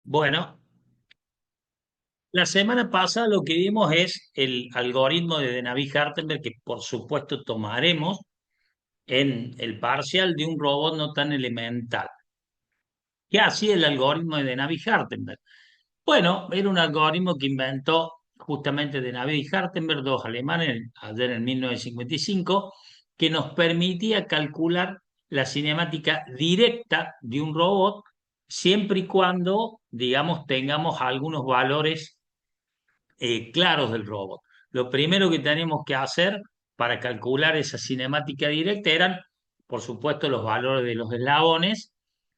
Bueno, la semana pasada lo que vimos es el algoritmo de Navier-Hartenberg que por supuesto tomaremos en el parcial de un robot no tan elemental. ¿Qué hacía el algoritmo de Navier-Hartenberg? Bueno, era un algoritmo que inventó justamente de Navier-Hartenberg, dos alemanes, ayer en 1955, que nos permitía calcular la cinemática directa de un robot siempre y cuando, digamos, tengamos algunos valores claros del robot. Lo primero que tenemos que hacer para calcular esa cinemática directa eran, por supuesto, los valores de los eslabones,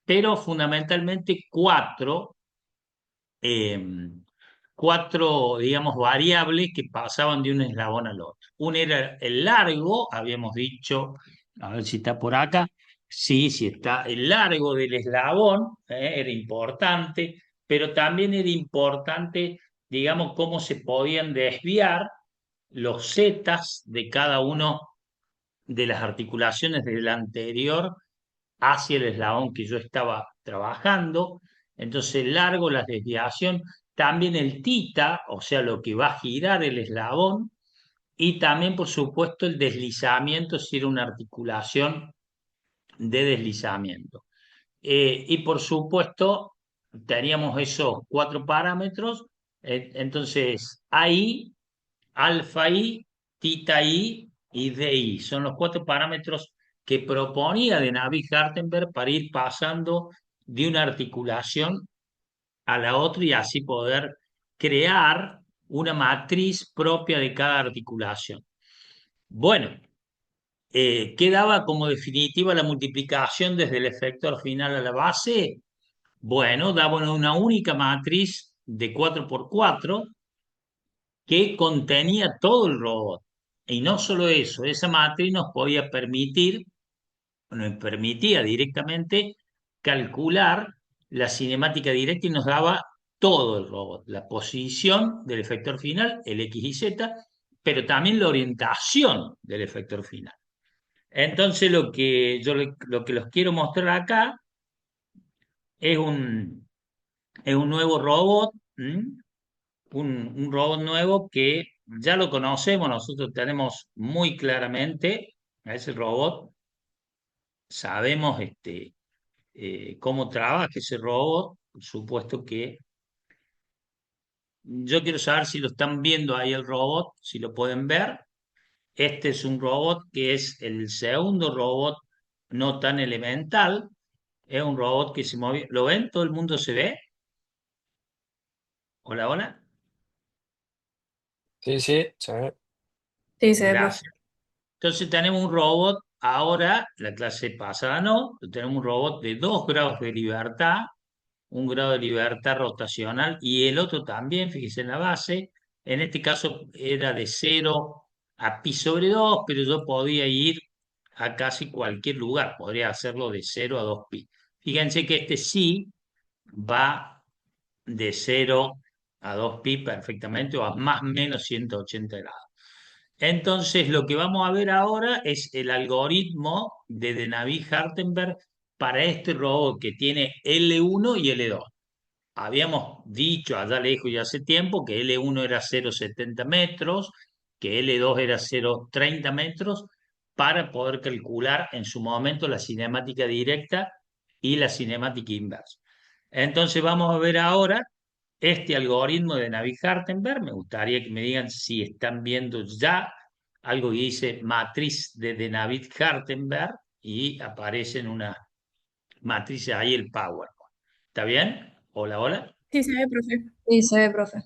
pero fundamentalmente eh, cuatro, digamos, variables que pasaban de un eslabón al otro. Uno era el largo, habíamos dicho, a ver si está por acá, sí, sí está, el largo del eslabón, era importante, pero también era importante, digamos, cómo se podían desviar los zetas de cada uno de las articulaciones del anterior hacia el eslabón que yo estaba trabajando. Entonces, largo la desviación, también el tita, o sea, lo que va a girar el eslabón, y también, por supuesto, el deslizamiento, si era una articulación de deslizamiento. Y por supuesto, teníamos esos cuatro parámetros. Entonces, AI, alfa I, tita I y DI. Son los cuatro parámetros que proponía de Navier-Hartenberg para ir pasando de una articulación a la otra y así poder crear una matriz propia de cada articulación. Bueno, quedaba como definitiva la multiplicación desde el efector final a la base. Bueno, daba una única matriz de 4 por 4 que contenía todo el robot. Y no solo eso, esa matriz nos podía permitir, nos permitía directamente calcular la cinemática directa y nos daba todo el robot, la posición del efector final, el X y Z, pero también la orientación del efector final. Entonces lo que los quiero mostrar acá es es un nuevo robot, un robot nuevo que ya lo conocemos, nosotros tenemos muy claramente a ese robot, sabemos cómo trabaja ese robot, por supuesto que yo quiero saber si lo están viendo ahí el robot, si lo pueden ver. Este es un robot que es el segundo robot no tan elemental, es un robot que se mueve. ¿Lo ven? ¿Todo el mundo se ve? Hola, hola. Sí, sí, se ve. Sí, se ve, profe. Gracias. Entonces tenemos un robot, ahora, la clase pasada no, tenemos un robot de 2 grados de libertad, un grado de libertad rotacional y el otro también, fíjese en la base, en este caso era de 0 a pi sobre 2, pero yo podía ir a casi cualquier lugar, podría hacerlo de 0 a 2 pi. Fíjense que este sí va de 0 a 2 pi perfectamente o a más o menos 180 grados. Entonces, lo que vamos a ver ahora es el algoritmo de Navier-Hartenberg para este robot que tiene L1 y L2. Habíamos dicho allá lejos y hace tiempo que L1 era 0,70 metros, que L2 era 0,30 metros, para poder calcular en su momento la cinemática directa y la cinemática inversa. Entonces vamos a ver ahora este algoritmo de Navier-Hartenberg. Me gustaría que me digan si están viendo ya algo que dice matriz de Navier-Hartenberg y aparece en una matriz ahí el PowerPoint. ¿Está bien? Hola, hola. Sí, se ve, profe. Sí, se ve, profe.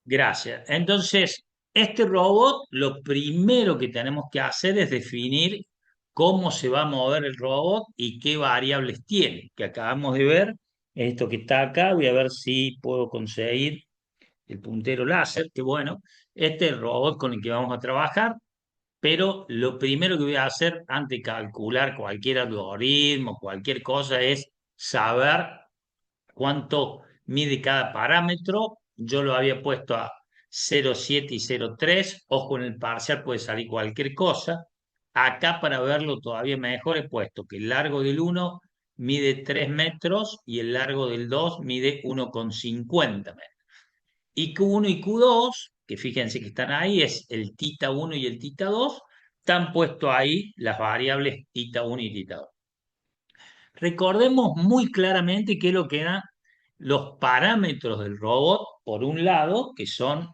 Gracias. Entonces, este robot, lo primero que tenemos que hacer es definir cómo se va a mover el robot y qué variables tiene, que acabamos de ver. Esto que está acá, voy a ver si puedo conseguir el puntero láser, que bueno, este es el robot con el que vamos a trabajar, pero lo primero que voy a hacer antes de calcular cualquier algoritmo, cualquier cosa, es saber cuánto mide cada parámetro. Yo lo había puesto a 0,7 y 0,3. Ojo, en el parcial puede salir cualquier cosa. Acá para verlo todavía mejor he puesto que el largo del uno mide 3 metros y el largo del 2 mide 1,50 metros. Y Q1 y Q2, que fíjense que están ahí, es el tita 1 y el tita 2, están puestos ahí las variables tita 1 y tita 2. Recordemos muy claramente qué es lo que eran los parámetros del robot, por un lado, que son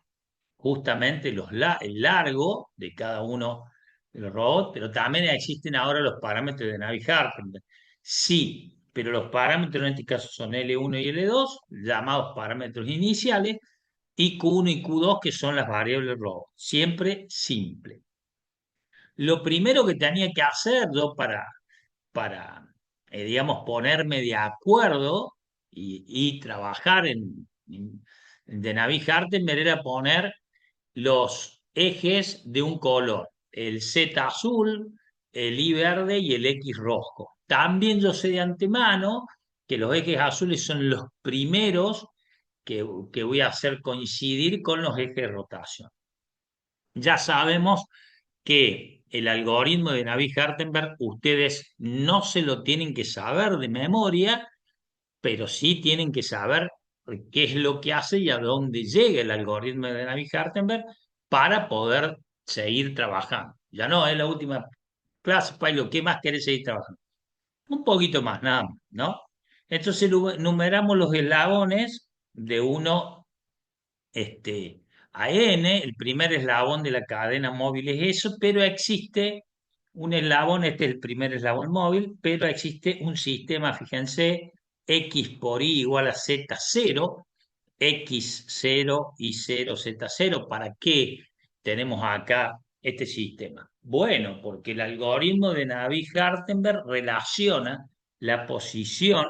justamente el largo de cada uno de los robots, pero también existen ahora los parámetros de Navier-Hartenberg. Sí, pero los parámetros en este caso son L1 y L2, llamados parámetros iniciales, y Q1 y Q2, que son las variables del robot. Siempre simple. Lo primero que tenía que hacer yo para digamos, ponerme de acuerdo y trabajar en de Navier-Hartenberg era poner los ejes de un color, el Z azul, el Y verde y el X rojo. También yo sé de antemano que los ejes azules son los primeros que voy a hacer coincidir con los ejes de rotación. Ya sabemos que el algoritmo de Navier-Hartenberg ustedes no se lo tienen que saber de memoria, pero sí tienen que saber qué es lo que hace y a dónde llega el algoritmo de Navier-Hartenberg para poder seguir trabajando. Ya no, es la última clase, Pailo, ¿qué más querés seguir trabajando? Un poquito más, nada más, ¿no? Entonces numeramos los eslabones de uno a N, el primer eslabón de la cadena móvil es eso, pero existe un eslabón, este es el primer eslabón móvil, pero existe un sistema, fíjense, X por Y igual a Z0, X0 y 0Z0. ¿Para qué tenemos acá este sistema? Bueno, porque el algoritmo de Navier-Hartenberg relaciona la posición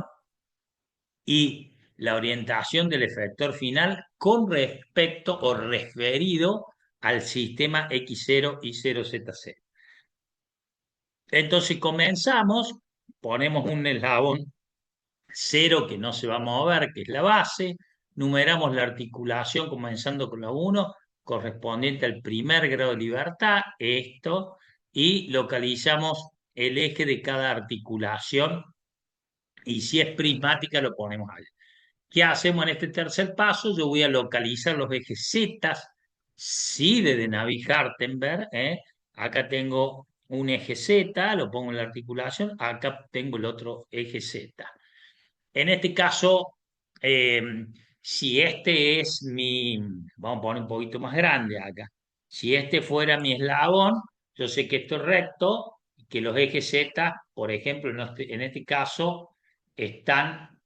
y la orientación del efector final con respecto o referido al sistema X0 y 0Z0. Entonces comenzamos, ponemos un eslabón 0 que no se va a mover, que es la base, numeramos la articulación comenzando con la 1 correspondiente al primer grado de libertad, esto, y localizamos el eje de cada articulación y si es prismática lo ponemos ahí. ¿Qué hacemos en este tercer paso? Yo voy a localizar los ejes Z, sí, de Navier-Hartenberg. Acá tengo un eje Z, lo pongo en la articulación, acá tengo el otro eje Z. En este caso, eh, si este es vamos a poner un poquito más grande acá, si este fuera mi eslabón, yo sé que esto es recto, y que los ejes Z, por ejemplo, en este caso, están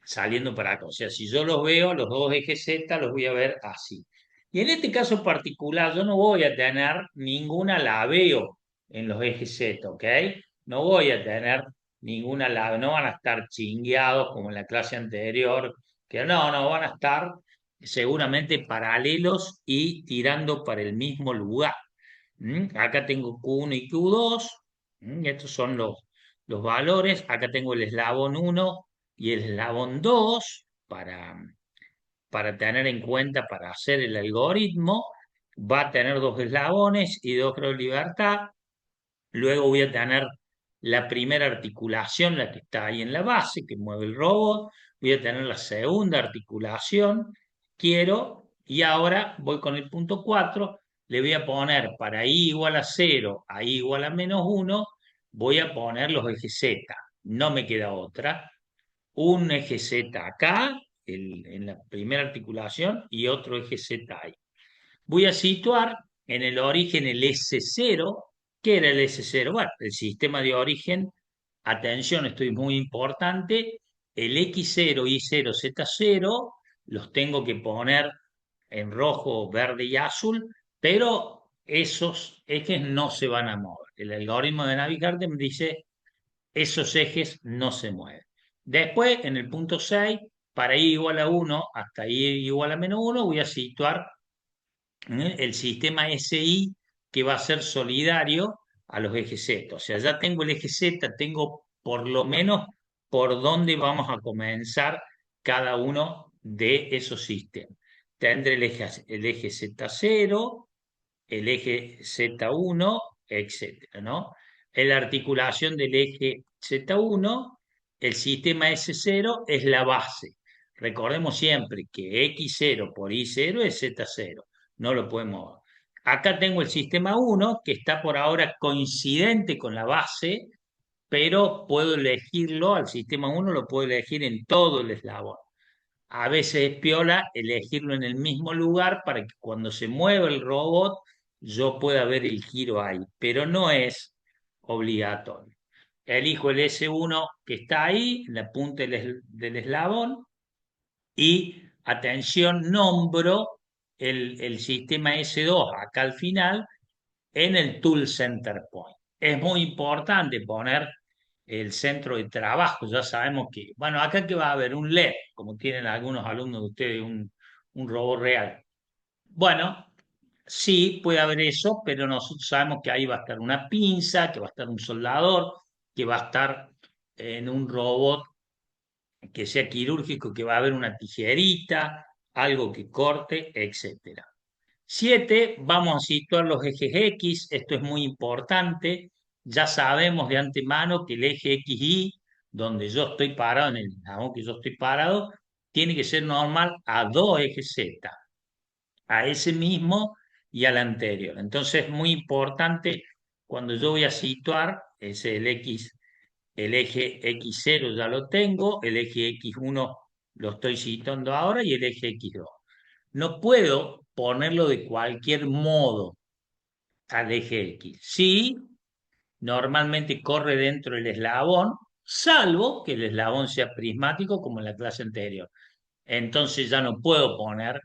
saliendo para acá. O sea, si yo los veo, los dos ejes Z los voy a ver así. Y en este caso particular, yo no voy a tener ninguna labeo en los ejes Z, ¿ok? No voy a tener ninguna labeo, no van a estar chingueados como en la clase anterior, que no, van a estar seguramente paralelos y tirando para el mismo lugar. Acá tengo Q1 y Q2, estos son los valores. Acá tengo el eslabón 1 y el eslabón 2 para tener en cuenta para hacer el algoritmo. Va a tener dos eslabones y dos grados de libertad. Luego voy a tener la primera articulación, la que está ahí en la base, que mueve el robot. Voy a tener la segunda articulación, quiero, y ahora voy con el punto 4. Le voy a poner para i igual a 0 a i igual a -1, voy a poner los ejes Z. No me queda otra. Un eje Z acá, en la primera articulación, y otro eje Z ahí. Voy a situar en el origen el S0. ¿Qué era el S0? Bueno, el sistema de origen, atención, esto es muy importante, el X0 y 0Z0 los tengo que poner en rojo, verde y azul, pero esos ejes no se van a mover. El algoritmo de Navier-Hartenberg me dice, esos ejes no se mueven. Después, en el punto 6, para i igual a 1 hasta i igual a -1, voy a situar el sistema SI que va a ser solidario a los ejes Z. O sea, ya tengo el eje Z, tengo por lo menos por dónde vamos a comenzar cada uno de esos sistemas. Tendré el eje Z0, el eje Z1, etcétera, ¿no? En la articulación del eje Z1 el sistema S0 es la base. Recordemos siempre que X0 por Y0 es Z0, no lo podemos. Acá tengo el sistema 1 que está por ahora coincidente con la base, pero puedo elegirlo, al sistema 1 lo puedo elegir en todo el eslabón. A veces es piola elegirlo en el mismo lugar para que cuando se mueva el robot yo pueda ver el giro ahí, pero no es obligatorio. Elijo el S1 que está ahí, en la punta del eslabón, y atención, nombro el sistema S2 acá al final en el Tool Center Point. Es muy importante poner el centro de trabajo. Ya sabemos que, bueno, acá que va a haber un LED, como tienen algunos alumnos de ustedes, un robot real. Bueno, sí, puede haber eso, pero nosotros sabemos que ahí va a estar una pinza, que va a estar un soldador, que va a estar en un robot que sea quirúrgico, que va a haber una tijerita, algo que corte, etcétera. 7, vamos a situar los ejes X, esto es muy importante, ya sabemos de antemano que el eje XY, donde yo estoy parado, en el lado que yo estoy parado, tiene que ser normal a dos ejes Z, a ese mismo y al anterior. Entonces es muy importante cuando yo voy a situar, es el X, el eje X0 ya lo tengo, el eje X1 lo estoy situando ahora y el eje X2. No puedo ponerlo de cualquier modo al eje X. Sí, normalmente corre dentro del eslabón, salvo que el eslabón sea prismático como en la clase anterior. Entonces ya no puedo poner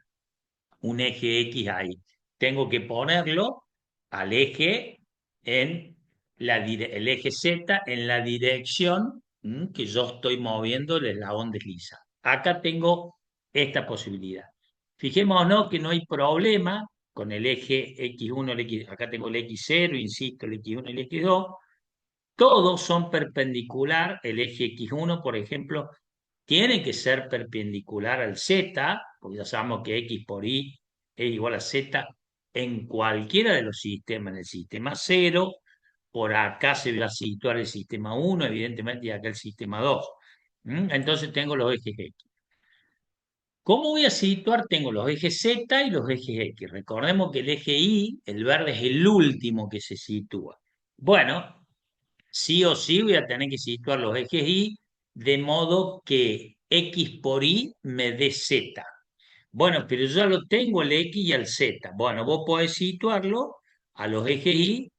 un eje X ahí. Tengo que ponerlo al eje en el eje Z en la dirección que yo estoy moviendo el eslabón desliza. Acá tengo esta posibilidad. Fijémonos que no hay problema con el eje X1, acá tengo el X0, insisto, el X1 y el X2, todos son perpendicular, el eje X1, por ejemplo, tiene que ser perpendicular al Z, porque ya sabemos que X por Y es igual a Z en cualquiera de los sistemas, en el sistema 0, por acá se va a situar el sistema 1, evidentemente, y acá el sistema 2. Entonces tengo los ejes X. ¿Cómo voy a situar? Tengo los ejes Z y los ejes X. Recordemos que el eje Y, el verde, es el último que se sitúa. Bueno, sí o sí voy a tener que situar los ejes Y de modo que X por Y me dé Z. Bueno, pero yo ya lo tengo el X y el Z. Bueno, vos podés situarlo a los ejes Y,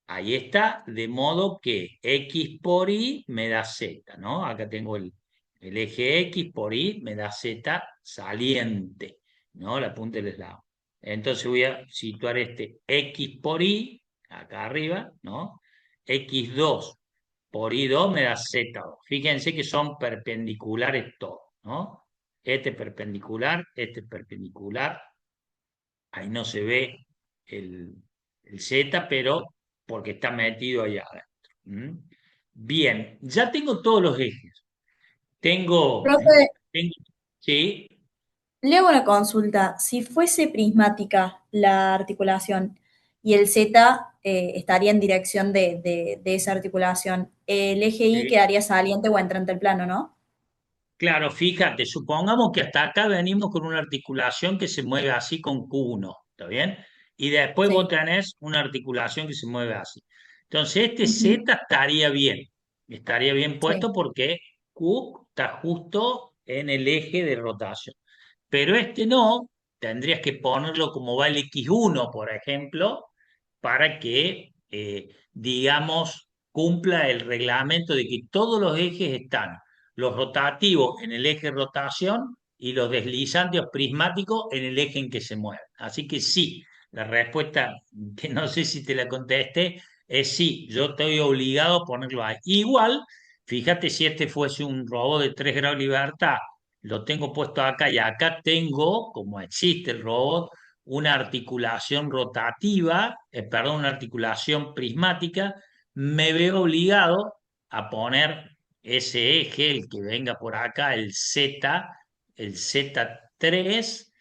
ahí está, de modo que X por Y me da Z, ¿no? Acá tengo el eje X por Y me da Z saliente, ¿no? La punta del eslabón. Entonces voy a situar este X por Y, acá arriba, ¿no? X2 por I2 me da Z2. Fíjense que son perpendiculares todos, ¿no? Este perpendicular, ahí no se ve el, el Z, pero porque está metido allá adentro. Bien, ya tengo todos los ejes. Tengo, Profe, tengo, sí, le hago una consulta. Si fuese prismática la articulación y el Z estaría en dirección de esa articulación, el eje Y sí. quedaría saliente o entrante al plano, ¿no? Claro, fíjate, supongamos que hasta acá venimos con una articulación que se mueve así con Q1, ¿está bien? Y después vos Sí. tenés una articulación que se mueve así. Entonces, este Ujú. Z estaría bien Sí. puesto porque Q está justo en el eje de rotación. Pero este no, tendrías que ponerlo como va el X1, por ejemplo, para que, digamos, cumpla el reglamento de que todos los ejes están los rotativos en el eje rotación y los deslizantes o prismáticos en el eje en que se mueven. Así que sí, la respuesta, que no sé si te la contesté, es sí, yo estoy obligado a ponerlo ahí. Igual, fíjate si este fuese un robot de 3 grados de libertad, lo tengo puesto acá y acá tengo, como existe el robot, una articulación rotativa, perdón, una articulación prismática, me veo obligado a poner ese eje, el que venga por acá, el Z3,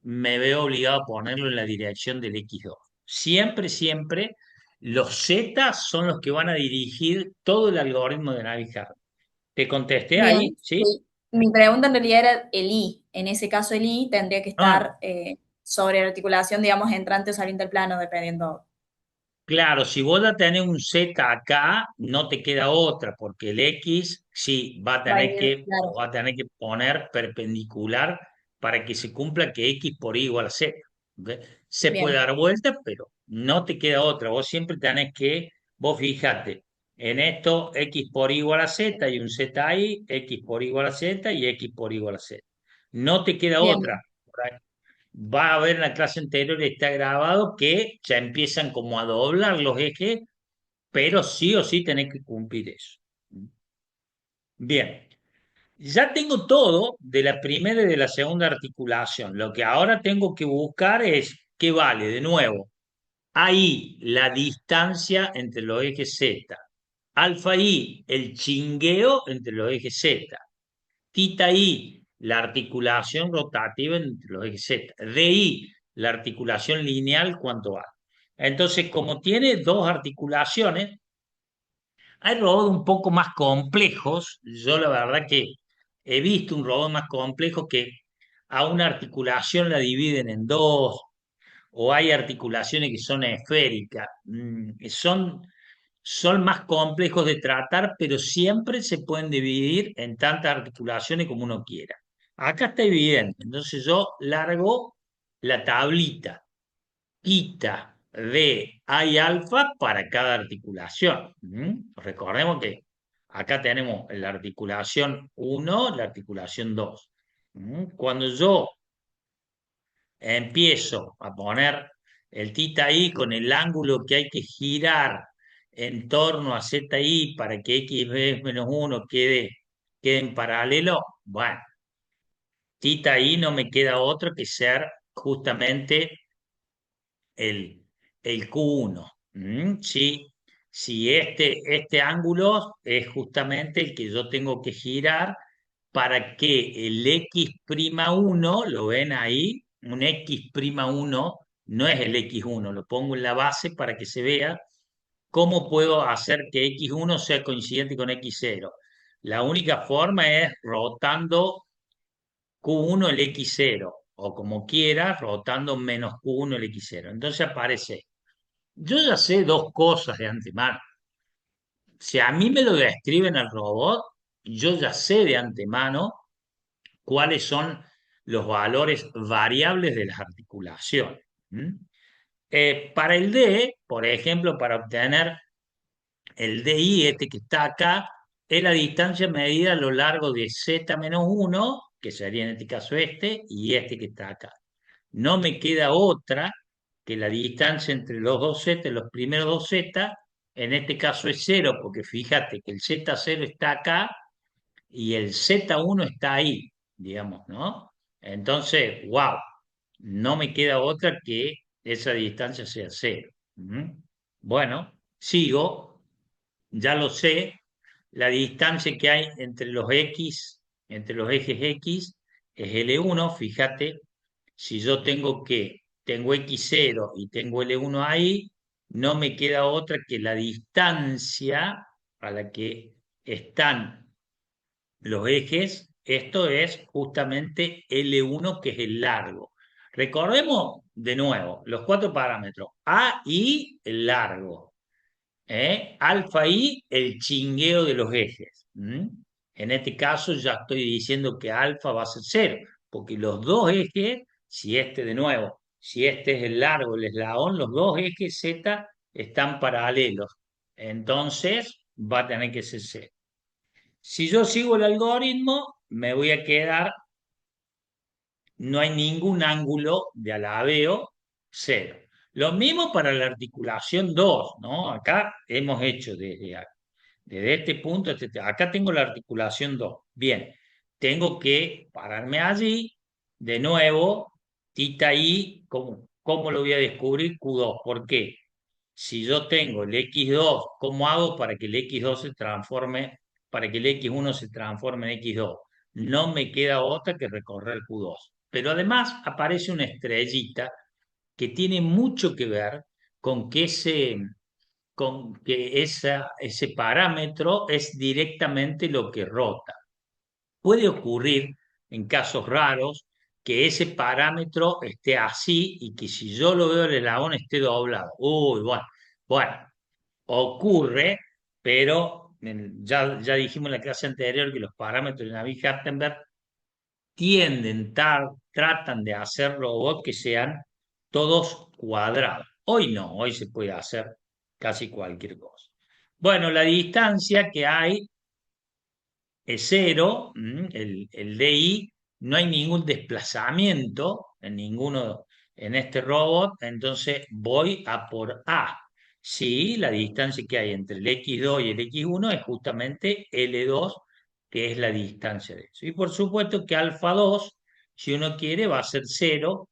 me veo obligado a ponerlo en la dirección del X2. Siempre, siempre, los Z son los que van a dirigir todo el algoritmo de Navier. ¿Te contesté ahí? Bien, ¿Sí? sí. Mi pregunta en realidad era el I. En ese caso, el I tendría que Ah, estar sobre la articulación, digamos, entrante o saliente del plano, dependiendo. claro, si vos ya tenés un Z acá, no te queda otra, porque el X sí Va a ir, lo claro. va a tener que poner perpendicular para que se cumpla que X por Y igual a Z. ¿Ok? Se puede Bien, dar vuelta, pero no te queda otra. Vos siempre tenés que, vos fíjate, en esto X por Y igual a Z y un Z ahí, X por Y igual a Z y X por Y igual a Z. No te queda bien, otra. bien. Va a ver en la clase anterior, está grabado, que ya empiezan como a doblar los ejes, pero sí o sí tenés que cumplir eso. Bien, ya tengo todo de la primera y de la segunda articulación. Lo que ahora tengo que buscar es qué vale, de nuevo, ahí la distancia entre los ejes Z. Alfa I, el chingueo entre los ejes Z. Tita I, la articulación rotativa entre los ejes Z. DI, la articulación lineal cuanto a. Entonces, como tiene dos articulaciones, hay robots un poco más complejos. Yo la verdad que he visto un robot más complejo que a una articulación la dividen en dos, o hay articulaciones que son esféricas. Son más complejos de tratar, pero siempre se pueden dividir en tantas articulaciones como uno quiera. Acá está evidente, entonces yo largo la tablita, quita de I alfa para cada articulación. Recordemos que acá tenemos la articulación uno, la articulación 2. Cuando yo empiezo a poner el tita i con el ángulo que hay que girar en torno a ZI para que X menos uno quede en paralelo, bueno, tita i no me queda otro que ser justamente el, el Q1. Si este ángulo es justamente el que yo tengo que girar para que el X'1, lo ven ahí, un X'1 no es el X1, lo pongo en la base para que se vea cómo puedo hacer que X1 sea coincidente con X0. La única forma es rotando Q1 el X0, o como quiera, rotando menos Q1 el X0. Entonces aparece, yo ya sé dos cosas de antemano. Si a mí me lo describen al robot, yo ya sé de antemano cuáles son los valores variables de las articulaciones. ¿Mm? Para el D, por ejemplo, para obtener el DI, este que está acá, es la distancia medida a lo largo de Z-1, que sería en este caso este, y este que está acá. No me queda otra que la distancia entre los dos Z, los primeros dos Z, en este caso es cero, porque fíjate que el Z0 está acá y el Z1 está ahí, digamos, ¿no? Entonces, wow, no me queda otra que esa distancia sea cero. Bueno, sigo, ya lo sé, la distancia que hay entre los X, entre los ejes X, es L1, fíjate, si yo tengo X0 y tengo L1 ahí, no me queda otra que la distancia a la que están los ejes, esto es justamente L1, que es el largo. Recordemos de nuevo los cuatro parámetros. A, I, el largo. Alfa, I, el chingueo de los ejes. En este caso ya estoy diciendo que alfa va a ser cero, porque los dos ejes, si este de nuevo, si este es el largo, el eslabón, los dos ejes Z están paralelos. Entonces va a tener que ser cero. Si yo sigo el algoritmo, me voy a quedar, no hay ningún ángulo de alabeo, cero. Lo mismo para la articulación 2, ¿no? Acá hemos hecho desde este punto, acá tengo la articulación 2. Bien, tengo que pararme allí, de nuevo, tita i, ¿cómo lo voy a descubrir? Q2. ¿Por qué? Si yo tengo el X2, ¿cómo hago para que el X2 se transforme, para que el X1 se transforme en X2? No me queda otra que recorrer Q2. Pero además aparece una estrellita que tiene mucho que ver con que con que ese parámetro es directamente lo que rota. Puede ocurrir en casos raros que ese parámetro esté así y que si yo lo veo el eslabón esté doblado. Uy, bueno, ocurre, pero ya dijimos en la clase anterior que los parámetros de Navier-Hartenberg tratan de hacer robots que sean todos cuadrados. Hoy no, hoy se puede hacer casi cualquier cosa. Bueno, la distancia que hay es cero, el DI, no hay ningún desplazamiento en ninguno en este robot, entonces voy a por A. Sí, la distancia que hay entre el X2 y el X1 es justamente L2, que es la distancia de eso. Y por supuesto que alfa 2, si uno quiere, va a ser cero,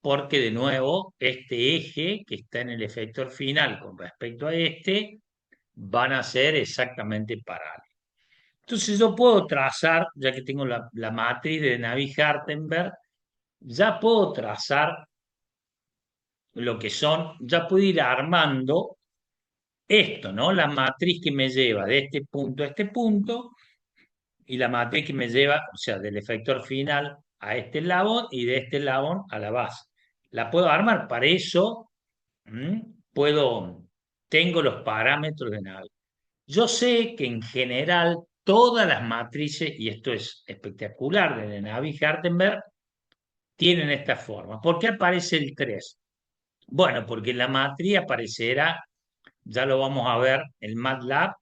porque de nuevo, este eje que está en el efector final con respecto a este, van a ser exactamente paralelos. Entonces yo puedo trazar, ya que tengo la matriz de Navier-Hartenberg, ya puedo trazar lo que son, ya puedo ir armando esto, ¿no? La matriz que me lleva de este punto a este punto y la matriz que me lleva, o sea, del efector final a este eslabón y de este eslabón a la base. La puedo armar, para eso ¿m? Tengo los parámetros de Navier. Yo sé que en general todas las matrices, y esto es espectacular de Navier-Hartenberg, tienen esta forma. ¿Por qué aparece el 3? Bueno, porque en la matriz aparecerá, ya lo vamos a ver en MATLAB,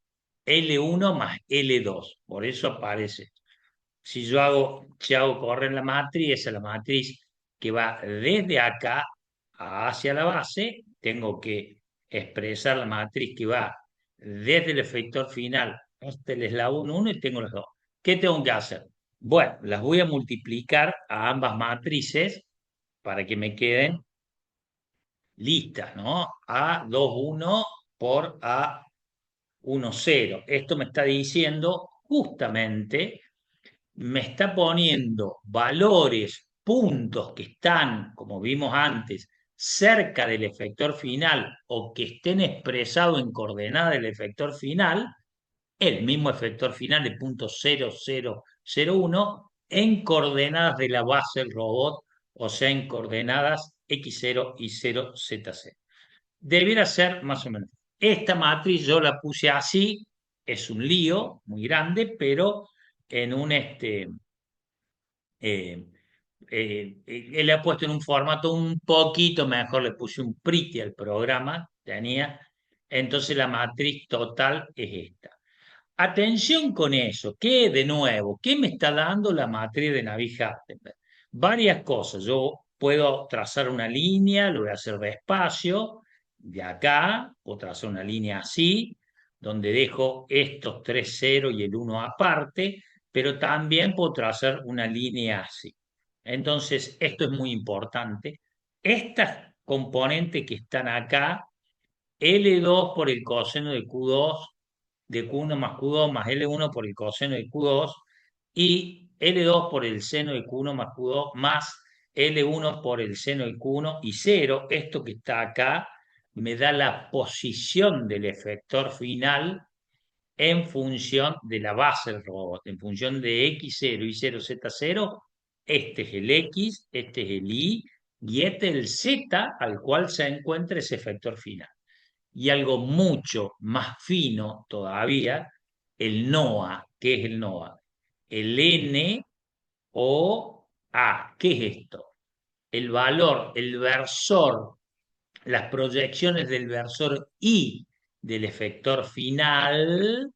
L1 más L2. Por eso aparece. Si hago correr la matriz, esa es la matriz que va desde acá hacia la base, tengo que expresar la matriz que va desde el efector final hasta el eslabón 1 y tengo los dos. ¿Qué tengo que hacer? Bueno, las voy a multiplicar a ambas matrices para que me queden listas, ¿no? A21 por A10. Esto me está diciendo justamente, me está poniendo valores, puntos que están, como vimos antes, cerca del efector final o que estén expresados en coordenadas del efector final, el mismo efector final de punto 0001, en coordenadas de la base del robot, o sea, en coordenadas X0 y 0Z0. Debiera ser más o menos. Esta matriz yo la puse así, es un lío muy grande, pero en un eh, él le ha puesto en un formato un poquito mejor, le puse un pretty al programa, tenía, entonces la matriz total es esta. Atención con eso, que de nuevo, ¿qué me está dando la matriz de Navier-Hartenberg? Varias cosas, yo puedo trazar una línea, lo voy a hacer despacio, de acá, puedo trazar una línea así, donde dejo estos tres ceros y el 1 aparte, pero también puedo trazar una línea así. Entonces, esto es muy importante. Estas componentes que están acá, L2 por el coseno de Q2, de Q1 más Q2 más L1 por el coseno de Q2 y L2 por el seno de Q1 más Q2 más L1 por el seno de Q1 y 0, esto que está acá, me da la posición del efector final en función de la base del robot, en función de X0 y 0Z0, este es el X, este es el Y, y este es el Z al cual se encuentra ese efector final. Y algo mucho más fino todavía, el NOA. ¿Qué es el NOA? El NOA. ¿Qué es esto? El valor, el versor, las proyecciones del versor Y del efector final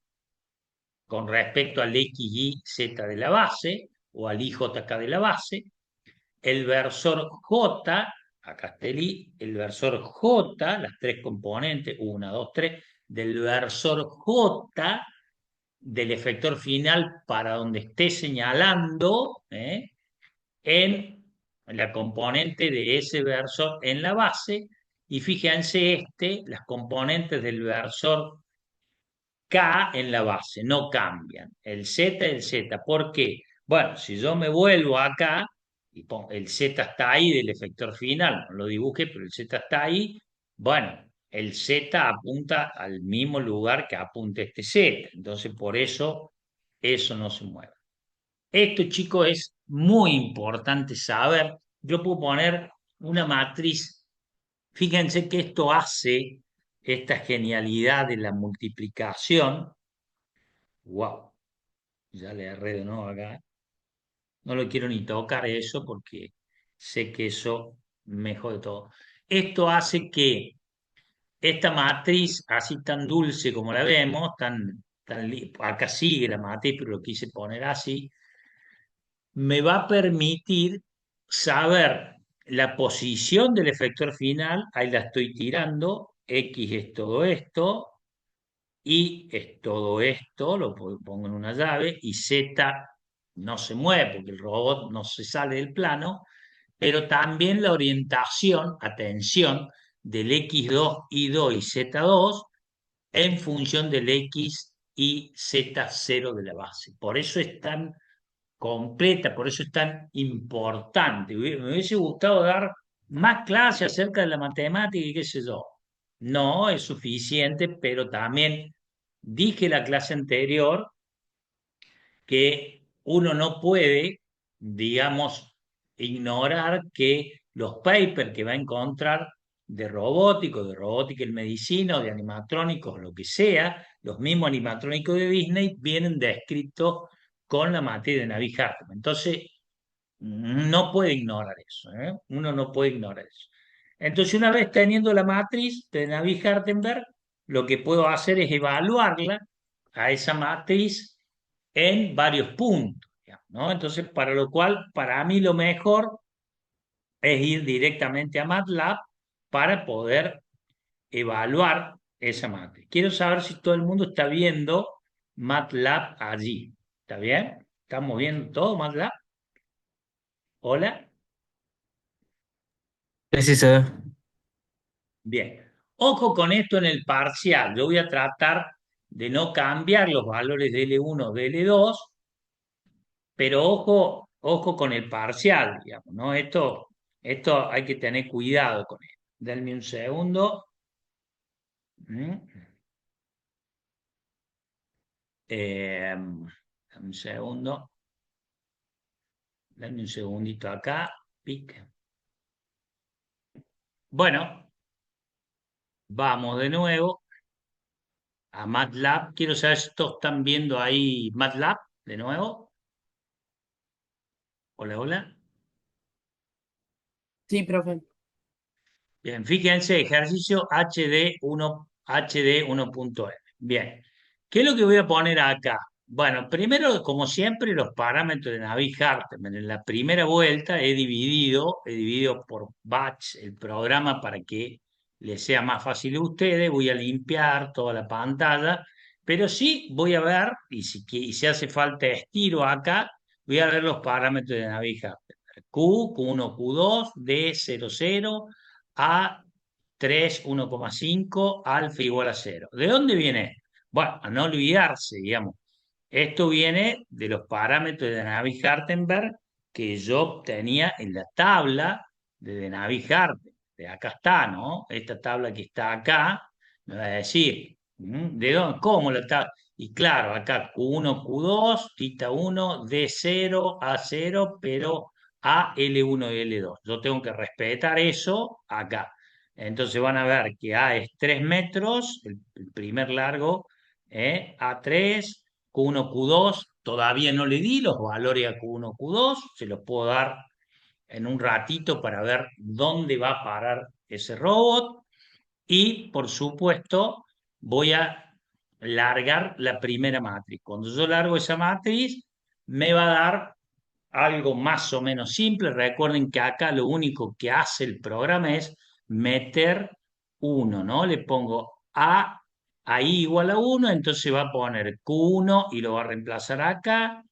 con respecto al X, Y, Z de la base o al IJK de la base, el versor J, acá está el I, el versor J, las tres componentes, 1, 2, 3, del versor J del efector final para donde esté señalando en la componente de ese versor en la base, y fíjense las componentes del versor K en la base, no cambian. El Z es el Z. ¿Por qué? Bueno, si yo me vuelvo acá, y el Z está ahí del efector final, no lo dibujé, pero el Z está ahí, bueno, el Z apunta al mismo lugar que apunta este Z. Entonces, por eso no se mueve. Esto, chicos, es muy importante saber. Yo puedo poner una matriz. Fíjense que esto hace esta genialidad de la multiplicación. Wow, ya le erré de nuevo acá. No lo quiero ni tocar eso porque sé que eso me jode todo. Esto hace que esta matriz, así tan dulce como la vemos, acá sigue la matriz, pero lo quise poner así, me va a permitir saber la posición del efector final, ahí la estoy tirando, X es todo esto, Y es todo esto, pongo en una llave, y Z no se mueve porque el robot no se sale del plano, pero también la orientación, atención, del X2, Y2 y Z2 en función del X y Z0 de la base. Por eso es tan completa, por eso es tan importante. Me hubiese gustado dar más clases acerca de la matemática y qué sé yo. No es suficiente, pero también dije la clase anterior que uno no puede, digamos, ignorar que los papers que va a encontrar de robótica en medicina o de animatrónicos, lo que sea, los mismos animatrónicos de Disney vienen descritos con la materia de Navier-Hartmann. Entonces, no puede ignorar eso, ¿eh? Uno no puede ignorar eso. Entonces, una vez teniendo la matriz de Navier-Hartenberg, lo que puedo hacer es evaluarla a esa matriz en varios puntos, digamos, ¿no? Entonces, para lo cual, para mí lo mejor es ir directamente a MATLAB para poder evaluar esa matriz. Quiero saber si todo el mundo está viendo MATLAB allí. ¿Está bien? ¿Estamos viendo todo MATLAB? Hola. Sí, sí, se ve. Bien. Ojo con esto en el parcial. Yo voy a tratar de no cambiar los valores de L1 de L2, pero ojo con el parcial, digamos, ¿no? Esto hay que tener cuidado con esto. Denme un segundo. ¿Mm? Dame un segundo. Dame un segundito acá. Pic. Bueno, vamos de nuevo a MATLAB. Quiero saber si todos están viendo ahí MATLAB de nuevo. Hola, hola. Sí, profe. Bien, fíjense, ejercicio HD1.m. Bien, ¿qué es lo que voy a poner acá? Bueno, primero, como siempre, los parámetros de Navier-Hartmann. En la primera vuelta he dividido por batch el programa para que les sea más fácil a ustedes. Voy a limpiar toda la pantalla, pero sí voy a ver, y si hace falta estiro acá, voy a ver los parámetros de Navier-Hartmann. Q1, Q2, D00, A3, 1,5, alfa igual a cero. ¿De dónde viene? Bueno, a no olvidarse, digamos. Esto viene de los parámetros de Navier-Hartenberg que yo obtenía en la tabla de Navier-Hartenberg. De acá está, ¿no? Esta tabla que está acá me va a decir, ¿de dónde? ¿Cómo la tabla? Y claro, acá Q1, Q2, tita 1, D0, A0, pero A, L1 y L2. Yo tengo que respetar eso acá. Entonces van a ver que A es 3 metros, el primer largo, A3, Q1, Q2, todavía no le di los valores a Q1, Q2, se los puedo dar en un ratito para ver dónde va a parar ese robot. Y por supuesto, voy a largar la primera matriz. Cuando yo largo esa matriz, me va a dar algo más o menos simple. Recuerden que acá lo único que hace el programa es meter uno, ¿no? Le pongo A ahí igual a uno, entonces va a poner Q1 y lo va a reemplazar acá,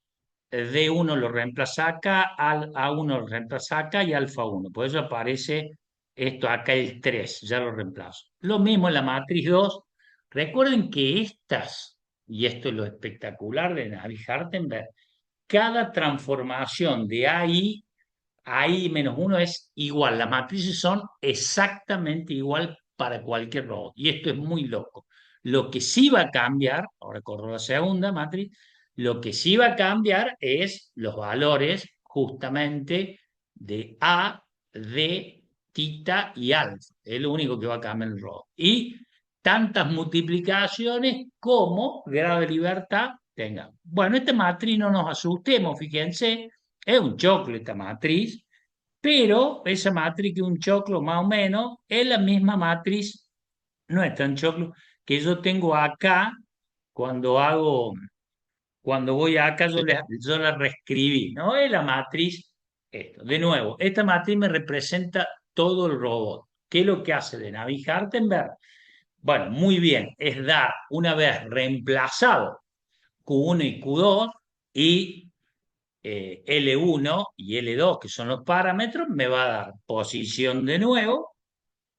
D1 lo reemplaza acá, A1 lo reemplaza acá y alfa 1. Por eso aparece esto acá el 3, ya lo reemplazo. Lo mismo en la matriz 2. Recuerden que estas, y esto es lo espectacular de Navier-Hartenberg, cada transformación de AI menos 1 es igual. Las matrices son exactamente igual para cualquier robot. Y esto es muy loco. Lo que sí va a cambiar, ahora corro la segunda matriz, lo que sí va a cambiar es los valores justamente de A, D, tita y alfa. Es lo único que va a cambiar el robot. Y tantas multiplicaciones como grado de libertad tenga. Bueno, esta matriz no nos asustemos, fíjense, es un choclo esta matriz, pero esa matriz que un choclo más o menos es la misma matriz, no es tan choclo, que yo tengo acá cuando hago, cuando voy acá yo la reescribí, ¿no? Es la matriz, esto. De nuevo, esta matriz me representa todo el robot. ¿Qué es lo que hace de Navier-Hartenberg? Bueno, muy bien, es dar, una vez reemplazado Q1 y Q2 y L1 y L2, que son los parámetros, me va a dar posición de nuevo,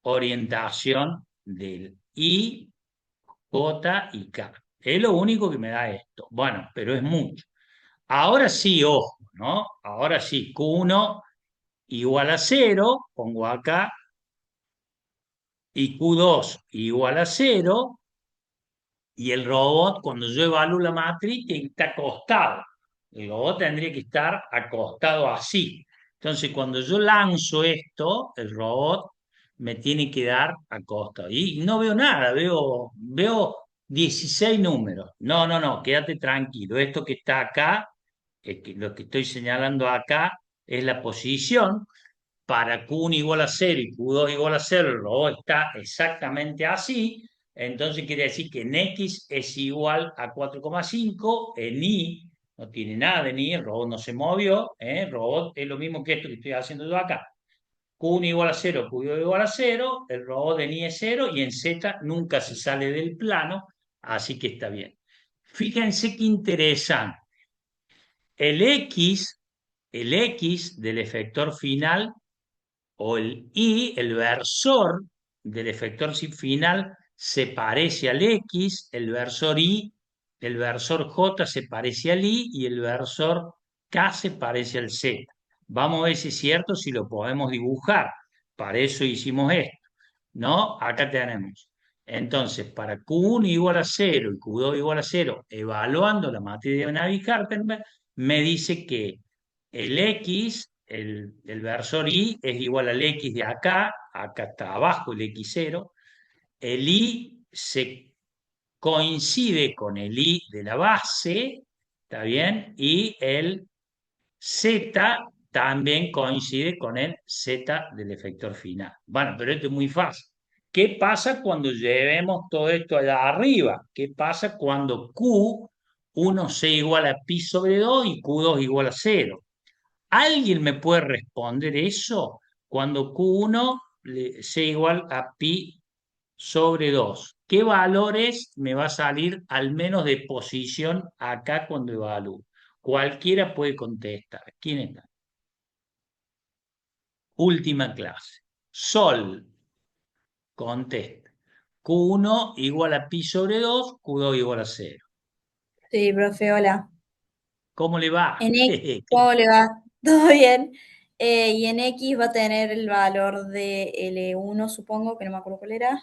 orientación del I, J y K. Es lo único que me da esto. Bueno, pero es mucho. Ahora sí, ojo, ¿no? Ahora sí, Q1 igual a 0, pongo acá, y Q2 igual a 0, y el robot, cuando yo evalúo la matriz, está acostado. El robot tendría que estar acostado así. Entonces, cuando yo lanzo esto, el robot me tiene que dar acostado. Y no veo nada, veo 16 números. No, no, no, quédate tranquilo. Esto que está acá, lo que estoy señalando acá, es la posición. Para Q1 igual a 0 y Q2 igual a 0, el robot está exactamente así. Entonces quiere decir que en X es igual a 4,5, en Y no tiene nada de Y, el robot no se movió, ¿eh? El robot es lo mismo que esto que estoy haciendo yo acá. Q1 igual a 0, Q2 igual a 0, el robot en Y es 0 y en Z nunca se sale del plano, así que está bien. Fíjense qué interesante. El X, el X del efector final o el I, el versor del efector final se parece al X, el versor I, el versor J se parece al I y el versor K se parece al Z. Vamos a ver si es cierto, si lo podemos dibujar. Para eso hicimos esto, ¿no? Acá tenemos. Entonces, para Q1 igual a 0 y Q2 igual a 0, evaluando la materia de Navier-Hartenberg, me dice que el X, el versor Y, es igual al X de acá, acá está abajo el X0, el Y se coincide con el I de la base, ¿está bien? Y el Z también coincide con el Z del efector final. Bueno, pero esto es muy fácil. ¿Qué pasa cuando llevemos todo esto allá arriba? ¿Qué pasa cuando Q1 sea igual a pi sobre 2 y Q2 igual a 0? ¿Alguien me puede responder eso cuando Q1 sea igual a pi sobre 2? ¿Qué valores me va a salir al menos de posición acá cuando evalúo? Cualquiera puede contestar. ¿Quién está? Última clase. Sol, contesta. Q1 igual a pi sobre 2, Q2 igual a 0. Sí, profe, hola. ¿Cómo le va? En X, ¿cómo le va? ¿Todo bien? Y en X va a tener el valor de L1, supongo, que no me acuerdo cuál era.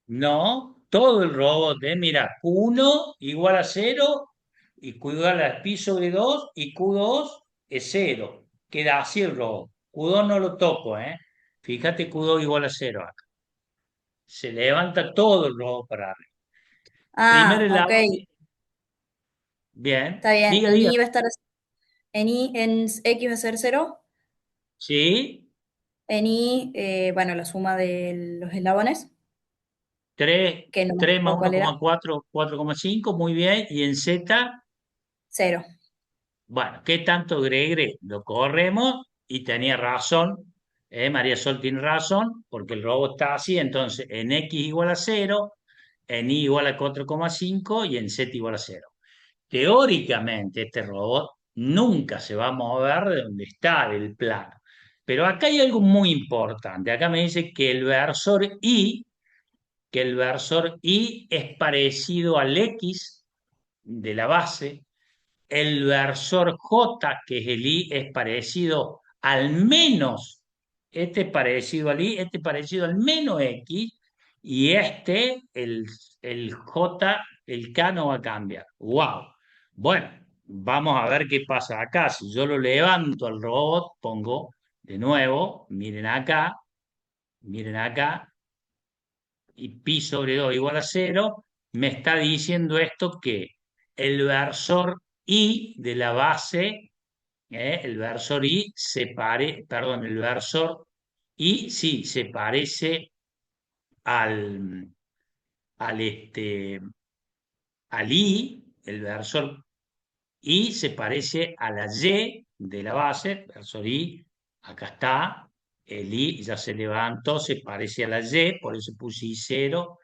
No, todo el robot, mira, Q1 igual a 0 y Q igual a pi sobre 2 y Q2 es 0. Queda así el robot. Q2 no lo toco, ¿eh? Fíjate Q2 igual a 0 acá. Se levanta todo el robot para arriba. Primer Ah, ok, eslabón, bien. está bien. Diga, En diga. Y va a estar, en X va a ser 0. Sí, En Y, bueno, la suma de los eslabones, 3, que no me 3 más acuerdo uno cuál era. coma cuatro, 4,5, muy bien. Y en Z, 0. bueno, ¿qué tanto agregué? Lo corremos y tenía razón, María Sol tiene razón, porque el robot está así, entonces en X igual a 0, en Y igual a 4,5 y en Z igual a 0. Teóricamente este robot nunca se va a mover de donde está, del plano. Pero acá hay algo muy importante. Acá me dice que el versor Y es parecido al X de la base, el versor J, que es el I, es parecido al menos este es parecido al Y, este es parecido al menos X, y este, el J, el K no va a cambiar. ¡Wow! Bueno, vamos a ver qué pasa acá. Si yo lo levanto al robot, pongo de nuevo, miren acá, y pi sobre 2 igual a cero, me está diciendo esto que el versor I de la base, el versor I perdón, el versor I sí se parece al, al, este, al I, el versor I se parece a la Y de la base, versor I, acá está, el I ya se levantó, se parece a la Y, por eso puse I0.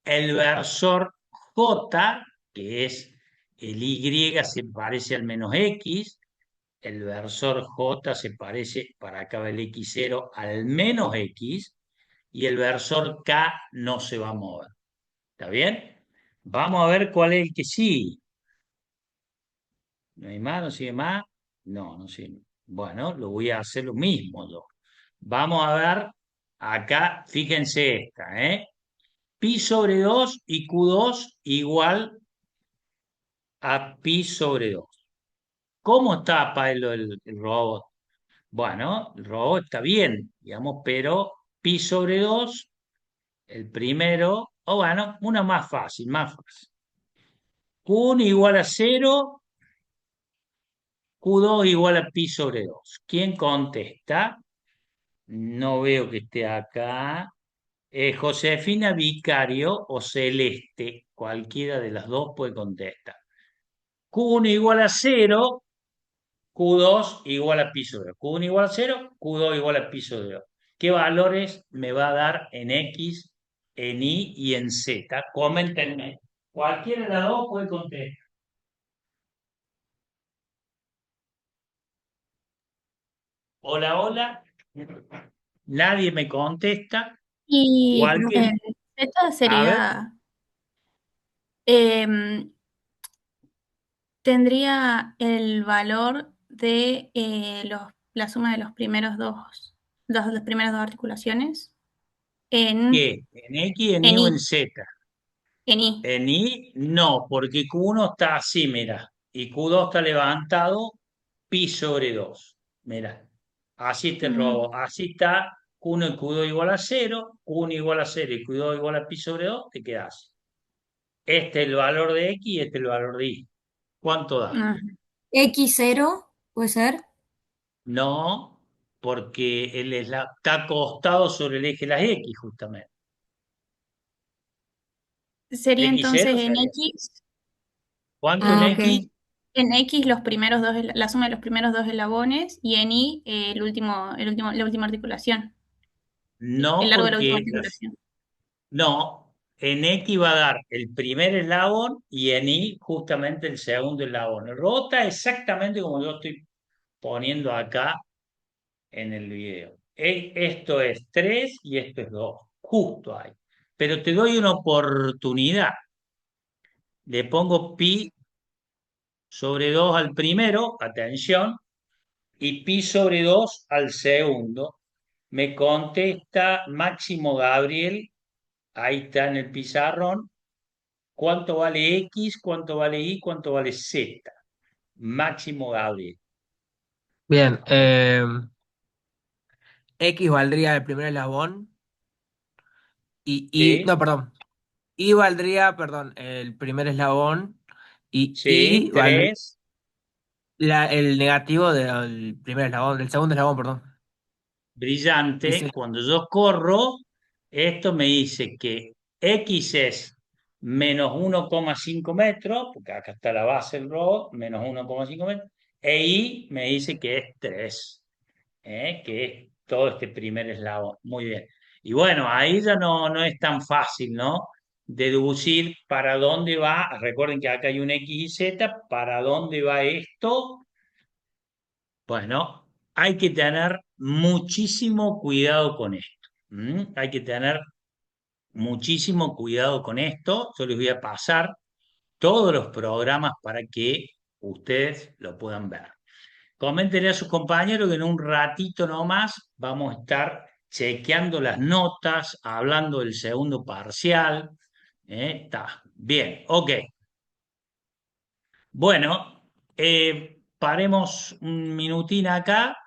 El versor J, que es el Y, se parece al menos X. El versor J se parece, para acá va el X0, al menos X. Y el versor K no se va a mover. ¿Está bien? Vamos a ver cuál es el que sí. ¿No hay más? ¿No sigue más? No, no sigue. Bueno, lo voy a hacer lo mismo yo. Vamos a ver acá, fíjense esta, ¿eh? Pi sobre 2 y Q2 igual a pi sobre 2. ¿Cómo está, Paelo, el robot? Bueno, el robot está bien, digamos, pero pi sobre 2, el primero, o bueno, una más fácil, más fácil. Q1 igual a cero, Q2 igual a pi sobre 2. ¿Quién contesta? No veo que esté acá. Josefina Vicario o Celeste, cualquiera de las dos puede contestar. Q1 igual a cero, Q2 igual a pi sobre 2. Q1 igual a cero, Q2 igual a pi sobre 2. ¿Qué valores me va a dar en X, en Y y en Z? Coméntenme. Cualquiera de las dos puede contestar. Hola, hola. Nadie me contesta. Y Cualquier. Z A ver, sería, em, tendría el valor de la suma de las primeras dos articulaciones en, ¿qué? ¿En X, en Y en o I, en Z? en I. En I, no, porque Q1 está así, mira, y Q2 está levantado, pi sobre 2. Mira, así está el Mm, robot, así está Q1 y Q2 igual a cero, Q1 igual a cero y Q2 igual a pi sobre 2, te quedas. Este es el valor de X y este es el valor de Y. ¿Cuánto da? ah, X0, puede ser. No, porque está acostado sobre el eje de las X, justamente. sería entonces X0 en sería. X, ¿Cuánto en Ah, ok. X? en X los primeros dos, la suma de los primeros dos eslabones y en I la última articulación, el No, largo de la última porque articulación. no, en X va a dar el primer eslabón y en Y justamente el segundo eslabón. El robot está exactamente como yo estoy poniendo acá en el video. Esto es 3 y esto es 2, justo ahí. Pero te doy una oportunidad. Le pongo pi sobre 2 al primero, atención, y pi sobre 2 al segundo. Me contesta Máximo Gabriel, ahí está en el pizarrón. ¿Cuánto vale X? ¿Cuánto vale Y? ¿Cuánto vale Z? Máximo Gabriel. Bien, X valdría el primer eslabón no, ¿Sí? perdón, Y valdría, perdón, el primer eslabón y ¿Sí? Y valdría 3. el negativo del primer eslabón, del segundo eslabón, perdón. Y Brillante. se- Cuando yo corro, esto me dice que X es menos 1,5 metros, porque acá está la base del robot, menos 1,5 metros, e Y me dice que es 3, que es todo este primer eslabón. Muy bien. Y bueno, ahí ya no es tan fácil, ¿no? Deducir para dónde va. Recuerden que acá hay un X y Z, ¿para dónde va esto? Bueno, hay que tener muchísimo cuidado con esto. Hay que tener muchísimo cuidado con esto. Yo les voy a pasar todos los programas para que ustedes lo puedan ver. coméntenle a sus compañeros que en un ratito nomás vamos a estar chequeando las notas, hablando del segundo parcial. Está bien, ok. Bueno, paremos un minutín acá